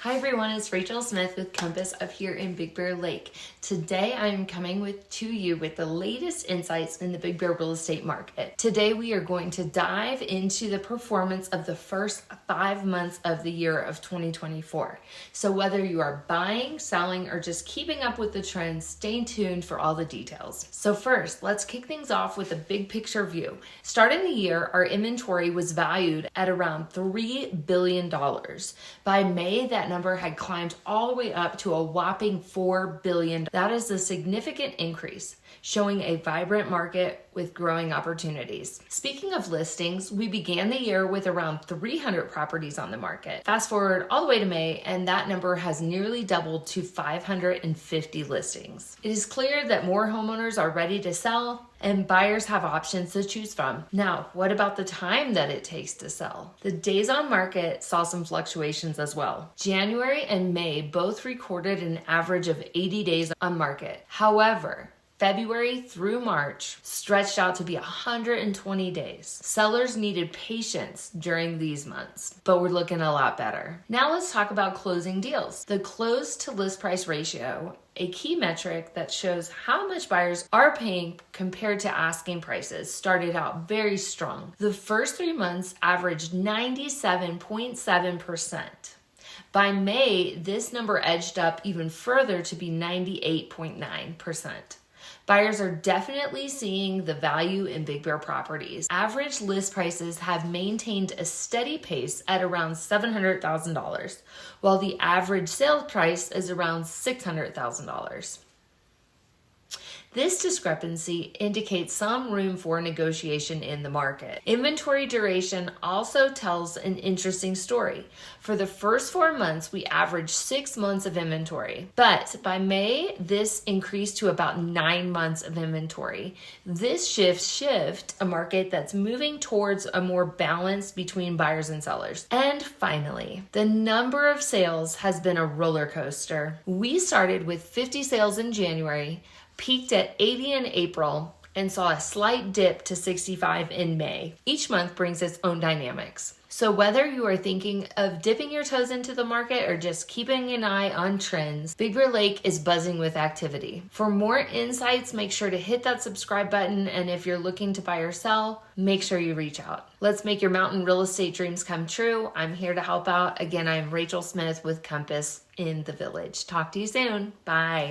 Hi everyone, it's Rachel Smith with Compass up here in Big Bear Lake. Today I'm coming to you with the latest insights in the Big Bear real estate market. Today we are going to dive into the performance of the first 5 months of the year of 2024. So whether you are buying, selling, or just keeping up with the trends, stay tuned for all the details. So first, let's kick things off with a big picture view. Starting the year, our inventory was valued at around $3 billion. By May, that number had climbed all the way up to a whopping $4 billion. That is a significant increase, showing a vibrant market with growing opportunities. Speaking of listings, we began the year with around 300 properties on the market. Fast forward all the way to May, and that number has nearly doubled to 550 listings. It is clear that more homeowners are ready to sell and buyers have options to choose from. Now, what about the time that it takes to sell? The days on market saw some fluctuations as well. January and May both recorded an average of 80 days on market. However, February through March stretched out to be 120 days. Sellers needed patience during these months, but we're looking a lot better. Now let's talk about closing deals. The close to list price ratio, a key metric that shows how much buyers are paying compared to asking prices, started out very strong. The first 3 months averaged 97.7%. By May, this number edged up even further to be 98.9%. Buyers are definitely seeing the value in Big Bear properties. Average list prices have maintained a steady pace at around $700,000, while the average sale price is around $600,000. This discrepancy indicates some room for negotiation in the market. Inventory duration also tells an interesting story. For the first 4 months, we averaged 6 months of inventory, but by May, this increased to about 9 months of inventory. This shift a market that's moving towards a more balance between buyers and sellers. And finally, the number of sales has been a roller coaster. We started with 50 sales in January, peaked at 80 in April, and saw a slight dip to 65 in May. Each month brings its own dynamics. So whether you are thinking of dipping your toes into the market or just keeping an eye on trends, Big Bear Lake is buzzing with activity. For more insights, make sure to hit that subscribe button, and if you're looking to buy or sell, make sure you reach out. Let's make your mountain real estate dreams come true. I'm here to help out. Again, I'm Rachel Smith with Compass in the Village. Talk to you soon. Bye.